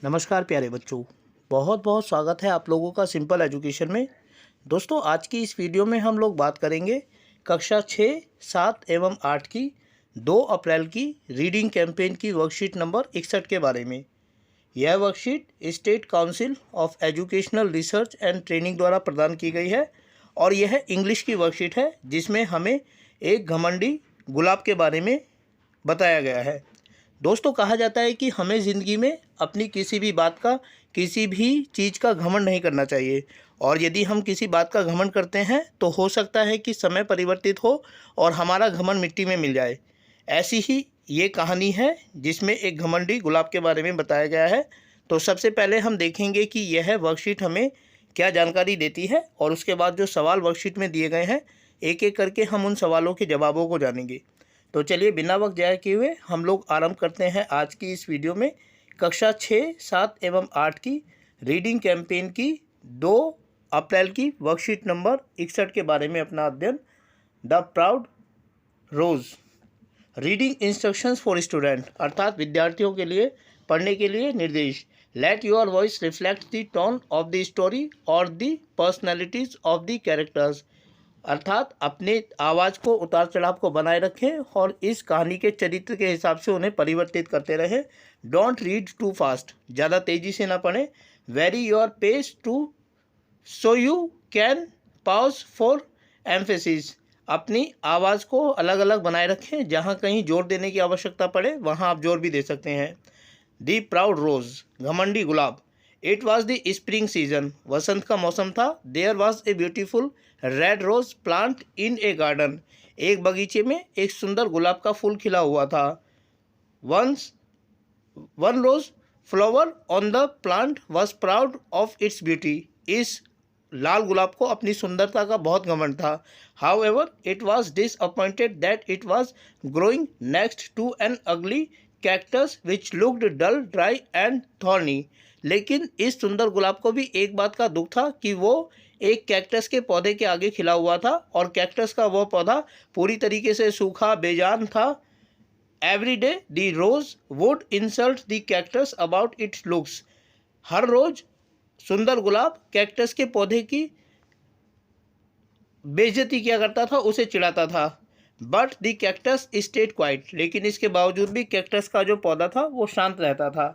नमस्कार प्यारे बच्चों, बहुत बहुत स्वागत है आप लोगों का सिंपल एजुकेशन में। दोस्तों, आज की इस वीडियो में हम लोग बात करेंगे कक्षा 6, 7 एवं 8 की 2 अप्रैल की रीडिंग कैंपेन की वर्कशीट नंबर 61 के बारे में। यह worksheet state council of educational research and training द्वारा प्रदान की गई है और यह इंग्लिश की वर्कशीट है, जिसमें हमें एक घमंडी गुलाब के बारे में बताया गया है। दोस्तों, कहा जाता है कि हमें ज़िंदगी में अपनी किसी भी बात का, किसी भी चीज़ का घमंड नहीं करना चाहिए, और यदि हम किसी बात का घमंड करते हैं तो हो सकता है कि समय परिवर्तित हो और हमारा घमंड मिट्टी में मिल जाए। ऐसी ही ये कहानी है जिसमें एक घमंडी गुलाब के बारे में बताया गया है। तो सबसे पहले हम देखेंगे कि यह वर्कशीट हमें क्या जानकारी देती है, और उसके बाद जो सवाल वर्कशीट में दिए गए हैं एक एक करके हम उन सवालों के जवाबों को जानेंगे। तो चलिए बिना वक्त जाया किए हुए हम लोग आरंभ करते हैं आज की इस वीडियो में कक्षा 6, 7 एवं 8 की रीडिंग कैंपेन की 2 अप्रैल की वर्कशीट नंबर 61 के बारे में अपना अध्ययन। The proud rose, reading instructions for student, अर्थात विद्यार्थियों के लिए पढ़ने के लिए निर्देश। Let your voice reflect the tone of the story और the personalities of the characters, अर्थात अपने आवाज़ को, उतार चढ़ाव को बनाए रखें और इस कहानी के चरित्र के हिसाब से उन्हें परिवर्तित करते रहें। डोंट रीड टू फास्ट, ज़्यादा तेज़ी से ना पढ़ें। Vary your pace too so you can pause for emphasis, अपनी आवाज़ को अलग अलग बनाए रखें, जहाँ कहीं जोर देने की आवश्यकता पड़े वहाँ आप जोर भी दे सकते हैं। दी प्राउड रोज़, घमंडी गुलाब। It was the spring season, वसंत का मौसम था। There was a beautiful red rose plant in a garden, एक बगीचे में एक सुंदर गुलाब का फूल खिला हुआ था। One rose flower on the plant was proud of its beauty, इस लाल गुलाब को अपनी सुंदरता का बहुत घमंड था। However it was disappointed that it was growing next to an ugly cactus which looked dull, dry and thorny, लेकिन इस सुंदर गुलाब को भी एक बात का दुख था कि वो एक कैक्टस के पौधे के आगे खिला हुआ था और कैक्टस का वह पौधा पूरी तरीके से सूखा बेजान था। Every day the rose would insult the cactus about its looks, हर रोज सुंदर गुलाब कैक्टस के पौधे की बेइज्जती किया करता था, उसे चिढ़ाता था। But the cactus stayed quiet, लेकिन इसके बावजूद भी कैक्टस का जो पौधा था वो शांत रहता था।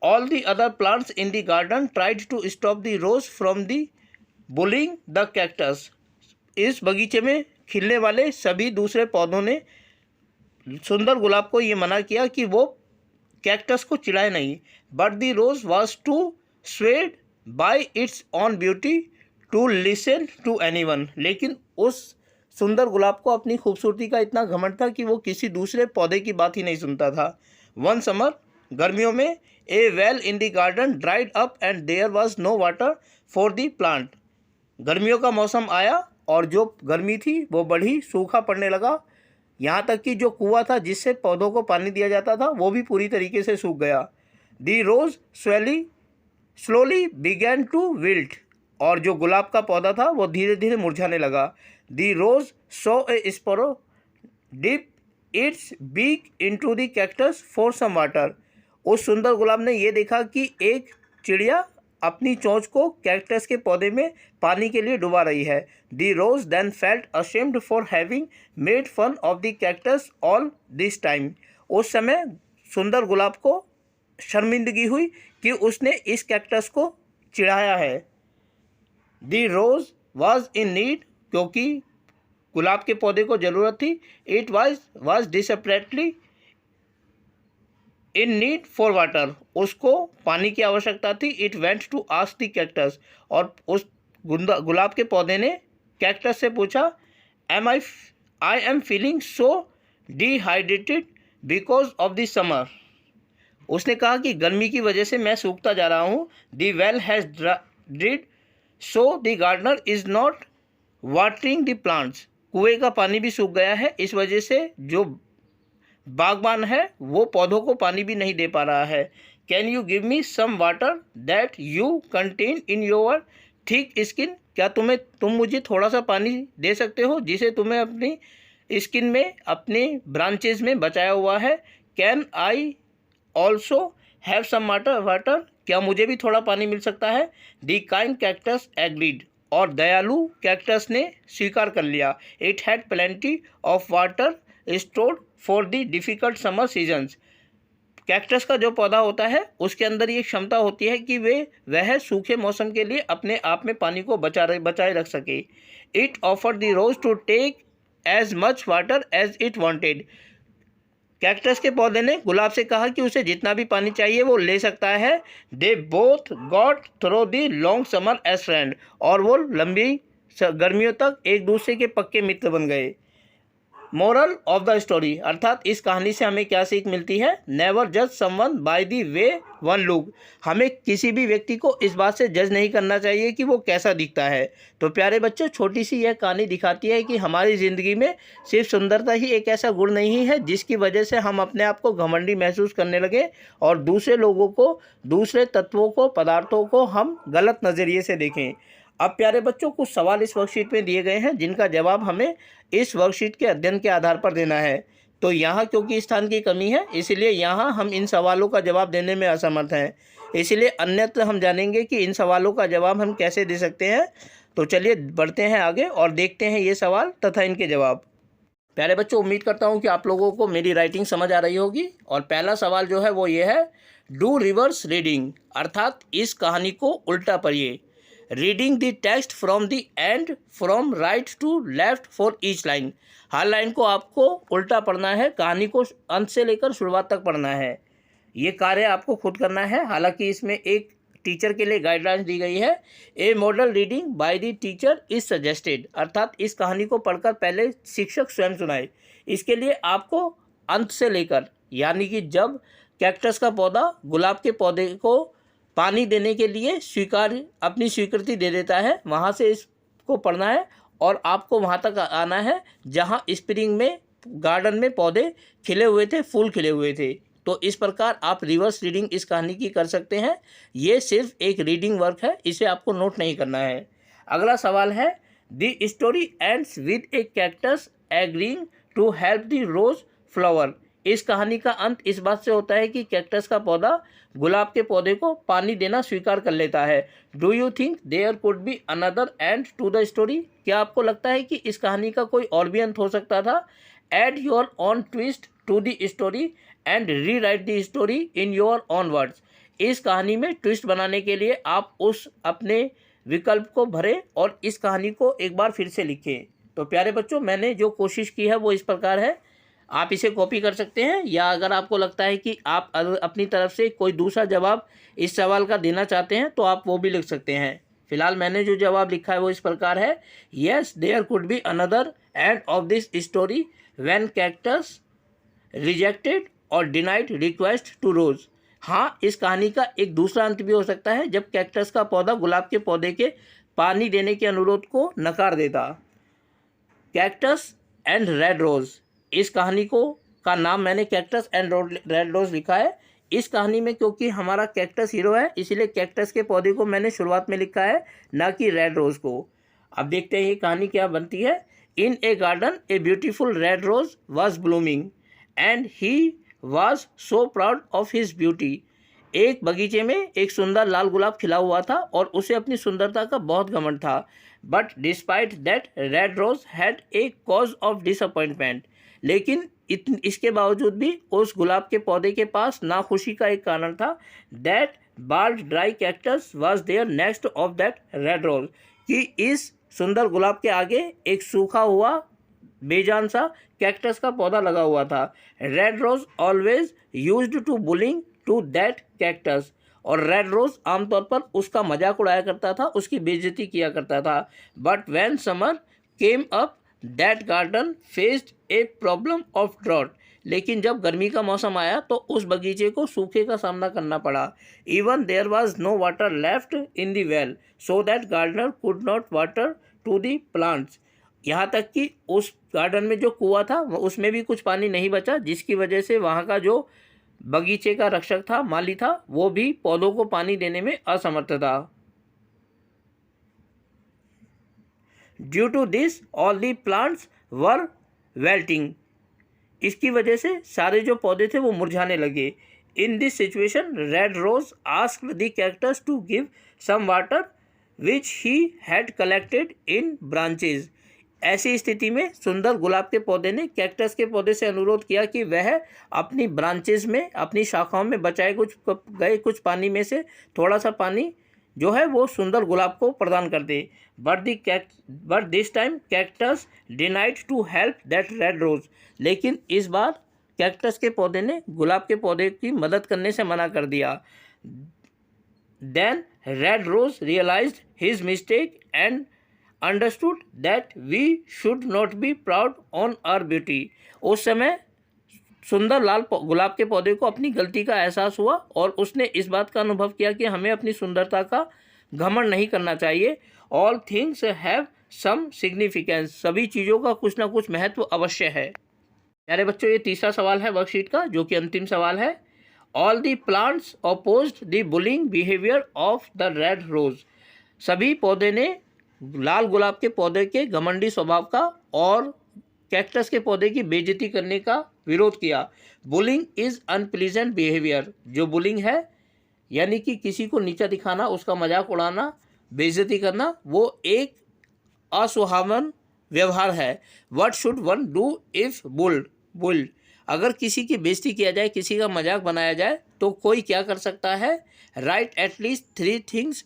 All the other plants in the garden tried to stop the rose from the bullying the cactus. इस बगीचे में खिलने वाले सभी दूसरे पौधों ने सुंदर गुलाब को ये मना किया कि वो कैक्टस को चिढ़ाए नहीं। But the rose was too swayed by its own beauty to listen to anyone. लेकिन उस सुंदर गुलाब को अपनी खूबसूरती का इतना घमंड था कि वो किसी दूसरे पौधे की बात ही नहीं सुनता था। One summer, गर्मियों में, a well in the garden dried up and there was no water for the plant, गर्मियों का मौसम आया और जो गर्मी थी वो बढ़ी, सूखा पड़ने लगा, यहाँ तक कि जो कुआं था जिससे पौधों को पानी दिया जाता था वो भी पूरी तरीके से सूख गया। The rose slowly began to wilt, और जो गुलाब का पौधा था वो धीरे धीरे मुरझाने लगा। The rose saw a sparrow dip its beak into the cactus for some water, उस सुंदर गुलाब ने यह देखा कि एक चिड़िया अपनी चोंच को कैक्टस के पौधे में पानी के लिए डुबा रही है। The rose then felt ashamed for having made fun of the cactus all this time, उस समय सुंदर गुलाब को शर्मिंदगी हुई कि उसने इस कैक्टस को चिढ़ाया है। The rose was in need, क्योंकि गुलाब के पौधे को ज़रूरत थी। It was desperately in need for water, उसको पानी की आवश्यकता थी। It went to ask the cactus, और उस गुलाब के पौधे ने कैक्टस से पूछा, I am feeling so dehydrated because of the summer, उसने कहा कि गर्मी की वजह से मैं सूखता जा रहा हूँ। The well has dried so the gardener is not watering the plants, कुएं का पानी भी सूख गया है, इस वजह से जो बागबान है वो पौधों को पानी भी नहीं दे पा रहा है। Can you give me some water that you contain in your thick skin, क्या तुम मुझे थोड़ा सा पानी दे सकते हो जिसे तुम्हें अपनी स्किन में, अपने ब्रांचेज में बचाया हुआ है। Can I also have some water, क्या मुझे भी थोड़ा पानी मिल सकता है? द काइंड कैक्टस एग्रीड, और दयालु कैक्टस ने स्वीकार कर लिया। It had plenty of water stored for the difficult summer seasons. Cactus का जो पौधा होता है उसके अंदर ये क्षमता होती है कि वह सूखे मौसम के लिए अपने आप में पानी को बचाए रख सके। It offer the rose to take as much water as it wanted. Cactus के पौधे ने गुलाब से कहा कि उसे जितना भी पानी चाहिए वो ले सकता है। They both got through the long summer as friend, और वो लंबी गर्मियों तक एक दूसरे के पक्के मित्र बन गए। मोरल ऑफ द स्टोरी, अर्थात इस कहानी से हमें क्या सीख मिलती है? नेवर जज someone by the way one look. हमें किसी भी व्यक्ति को इस बात से जज नहीं करना चाहिए कि वो कैसा दिखता है। तो प्यारे बच्चों, छोटी सी यह कहानी दिखाती है कि हमारी ज़िंदगी में सिर्फ सुंदरता ही एक ऐसा गुण नहीं है जिसकी वजह से हम अपने आप को घमंडी महसूस करने लगे और दूसरे लोगों को, दूसरे तत्वों को, पदार्थों को हम गलत नज़रिए से देखें। अब प्यारे बच्चों, कुछ सवाल इस वर्कशीट में दिए गए हैं जिनका जवाब हमें इस वर्कशीट के अध्ययन के आधार पर देना है। तो यहाँ क्योंकि स्थान की कमी है इसलिए यहाँ हम इन सवालों का जवाब देने में असमर्थ हैं। इसलिए अन्यत्र हम जानेंगे कि इन सवालों का जवाब हम कैसे दे सकते हैं। तो चलिए बढ़ते हैं आगे और देखते हैं ये सवाल तथा इनके जवाब। प्यारे बच्चों, उम्मीद करता हूँ कि आप लोगों को मेरी राइटिंग समझ आ रही होगी। और पहला सवाल जो है वो ये है, डू रिवर्स रीडिंग, अर्थात इस कहानी को उल्टा पढ़िए। Reading the text from the end from right to left for each line. हर लाइन को आपको उल्टा पढ़ना है, कहानी को अंत से लेकर शुरुआत तक पढ़ना है। ये कार्य आपको खुद करना है। हालांकि इसमें एक टीचर के लिए गाइडलाइंस दी गई है। A model reading by the teacher is suggested, अर्थात इस कहानी को पढ़कर पहले शिक्षक स्वयं सुनाए। इसके लिए आपको अंत से लेकर, यानी कि जब कैक्टस का पौधा गुलाब के पौधे को पानी देने के लिए अपनी स्वीकृति दे देता है, वहाँ से इसको पढ़ना है और आपको वहाँ तक आना है जहाँ स्प्रिंग में गार्डन में पौधे खिले हुए थे, फूल खिले हुए थे। तो इस प्रकार आप रिवर्स रीडिंग इस कहानी की कर सकते हैं। ये सिर्फ एक रीडिंग वर्क है, इसे आपको नोट नहीं करना है। अगला सवाल है, the story ends with a cactus agreeing to help the rose flower. इस कहानी का अंत इस बात से होता है कि कैक्टस का पौधा गुलाब के पौधे को पानी देना स्वीकार कर लेता है। Do you think there could be another end to the story? क्या आपको लगता है कि इस कहानी का कोई और भी अंत हो सकता था? Add your own twist to the story and rewrite the story in your own words. इस कहानी में ट्विस्ट बनाने के लिए आप उस अपने विकल्प को भरें और इस कहानी को एक बार फिर से लिखें। तो प्यारे बच्चों, मैंने जो कोशिश की है वो इस प्रकार है। आप इसे कॉपी कर सकते हैं, या अगर आपको लगता है कि आप अपनी तरफ से कोई दूसरा जवाब इस सवाल का देना चाहते हैं तो आप वो भी लिख सकते हैं। फिलहाल मैंने जो जवाब लिखा है वो इस प्रकार है, yes there could be another end of this story when cactus rejected और डिनाइड रिक्वेस्ट टू रोज। हाँ, इस कहानी का एक दूसरा अंत भी हो सकता है जब कैक्टस का पौधा गुलाब के पौधे के पानी देने के अनुरोध को नकार देता। कैक्टस एंड रेड रोज, इस कहानी का नाम मैंने कैक्टस एंड रेड रोज लिखा है। इस कहानी में क्योंकि हमारा कैक्टस हीरो है इसीलिए कैक्टस के पौधे को मैंने शुरुआत में लिखा है, ना कि रेड रोज को। अब देखते हैं ये कहानी क्या बनती है। In a garden a beautiful red rose was blooming and he was so proud of his beauty. एक बगीचे में एक सुंदर लाल गुलाब खिला हुआ था और उसे अपनी सुंदरता का बहुत घमंड था। But despite that red rose had a cause of disappointment, लेकिन इसके बावजूद भी उस गुलाब के पौधे के पास नाखुशी का एक कारण था। That bald dry cactus was there next of that red rose, कि इस सुंदर गुलाब के आगे एक सूखा हुआ बेजान सा कैक्टस का पौधा लगा हुआ था। Red rose always used to bullying to that cactus, और रेड रोज आमतौर पर उसका मजाक उड़ाया करता था, उसकी बेइज्जती किया करता था। But when summer came up that garden faced a problem of drought, लेकिन जब गर्मी का मौसम आया तो उस बगीचे को सूखे का सामना करना पड़ा। Even there was no water left in the well so that gardener could not water to the plants, यहाँ तक कि उस गार्डन में जो कुआं था उसमें भी कुछ पानी नहीं बचा, जिसकी वजह से वहाँ का जो बगीचे का रक्षक था, माली था, वो भी पौधों को पानी देने में असमर्थ था। Due to this all the plants were wilting, इसकी वजह से सारे जो पौधे थे वो मुरझाने लगे। In this situation, Red Rose asked the cactus to give some water which he had collected in branches. ऐसी स्थिति में सुंदर गुलाब के पौधे ने कैक्टस के पौधे से अनुरोध किया कि वह अपनी ब्रांचेज में, अपनी शाखाओं में बचाए कुछ पानी में से थोड़ा सा पानी जो है वो सुंदर गुलाब को प्रदान कर दे। But this time cactus denied to help that red rose. लेकिन इस बार कैक्टस के पौधे ने गुलाब के पौधे की मदद करने से मना कर दिया। Then red rose realised his mistake and understood that we should not be proud on our beauty. उस समय सुंदर लाल गुलाब के पौधे को अपनी गलती का एहसास हुआ और उसने इस बात का अनुभव किया कि हमें अपनी सुंदरता का घमंड नहीं करना चाहिए। All things have some significance. सभी चीज़ों का कुछ ना कुछ महत्व अवश्य है। प्यारे बच्चों, ये तीसरा सवाल है वर्कशीट का, जो कि अंतिम सवाल है। All the plants opposed the bullying behaviour of the red rose. सभी पौधे ने लाल गुलाब के पौधे के घमंडी स्वभाव का और कैक्टस के पौधे की बेइज्जती करने का विरोध किया। Bullying is unpleasant behaviour. जो बुलिंग है यानी कि किसी को नीचा दिखाना, उसका मजाक उड़ाना, बेइज्जती करना, वो एक असुहावन व्यवहार है। What should one do if built. अगर किसी की बेइज्जती किया जाए, किसी का मजाक बनाया जाए, तो कोई क्या कर सकता है? Write at least 3 things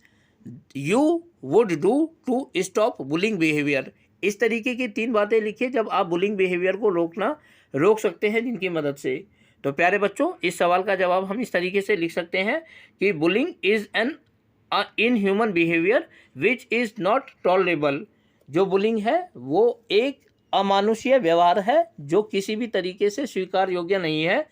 you would do to stop bullying behaviour. इस तरीके की 3 बातें लिखिए जब आप बुलिंग बिहेवियर को रोक सकते हैं जिनकी मदद से। तो प्यारे बच्चों, इस सवाल का जवाब हम इस तरीके से लिख सकते हैं कि bullying is an inhuman behaviour which is not tolerable. जो बुलिंग है वो एक अमानुषीय व्यवहार है जो किसी भी तरीके से स्वीकार योग्य नहीं है।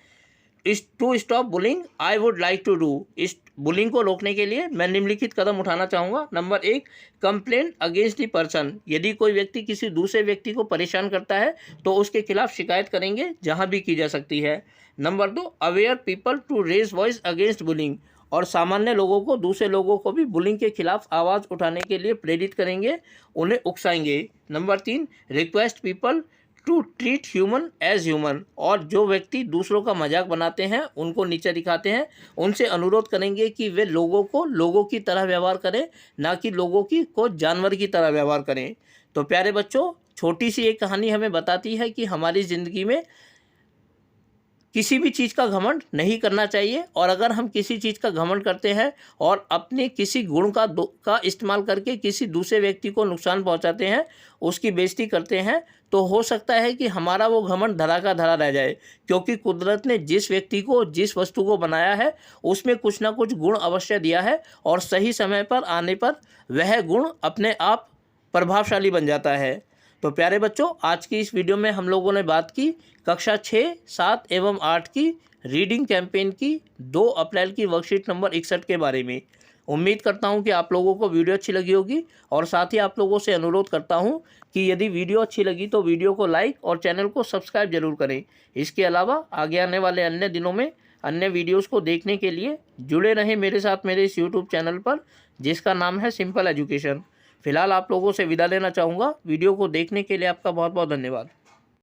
To stop bullying I would like to do. इस बुलिंग को रोकने के लिए मैं निम्नलिखित कदम उठाना चाहूँगा। Number 1, complaint against the person. यदि कोई व्यक्ति किसी दूसरे व्यक्ति को परेशान करता है तो उसके खिलाफ शिकायत करेंगे, जहाँ भी की जा सकती है। Number 2, aware people to raise voice against bullying. और सामान्य लोगों को, दूसरे लोगों को भी बुलिंग के खिलाफ आवाज़ उठाने के लिए प्रेरित करेंगे, उन्हें उकसाएंगे। Number 3, request people to treat human as human. और जो व्यक्ति दूसरों का मजाक बनाते हैं, उनको नीचा दिखाते हैं, उनसे अनुरोध करेंगे कि वे लोगों को लोगों की तरह व्यवहार करें, ना कि लोगों को जानवर की तरह व्यवहार करें। तो प्यारे बच्चों, छोटी सी एक कहानी हमें बताती है कि हमारी ज़िंदगी में किसी भी चीज़ का घमंड नहीं करना चाहिए। और अगर हम किसी चीज़ का घमंड करते हैं और अपने किसी गुण का इस्तेमाल करके किसी दूसरे व्यक्ति को नुकसान पहुंचाते हैं, उसकी बेइज्जती करते हैं, तो हो सकता है कि हमारा वो घमंड धरा का धरा रह जाए। क्योंकि कुदरत ने जिस व्यक्ति को, जिस वस्तु को बनाया है, उसमें कुछ ना कुछ गुण अवश्य दिया है और सही समय पर आने पर वह गुण अपने आप प्रभावशाली बन जाता है। तो प्यारे बच्चों, आज की इस वीडियो में हम लोगों ने बात की कक्षा 6, 7 एवं 8 की रीडिंग कैंपेन की 2 अप्रैल की वर्कशीट नंबर 61 के बारे में। उम्मीद करता हूं कि आप लोगों को वीडियो अच्छी लगी होगी और साथ ही आप लोगों से अनुरोध करता हूं कि यदि वीडियो अच्छी लगी तो वीडियो को लाइक और चैनल को सब्सक्राइब जरूर करें। इसके अलावा आगे आने वाले अन्य दिनों में अन्य वीडियोज़ को देखने के लिए जुड़े रहें मेरे साथ मेरे इस यूट्यूब चैनल पर, जिसका नाम है सिंपल एजुकेशन। फिलहाल आप लोगों से विदा लेना चाहूँगा। वीडियो को देखने के लिए आपका बहुत बहुत धन्यवाद।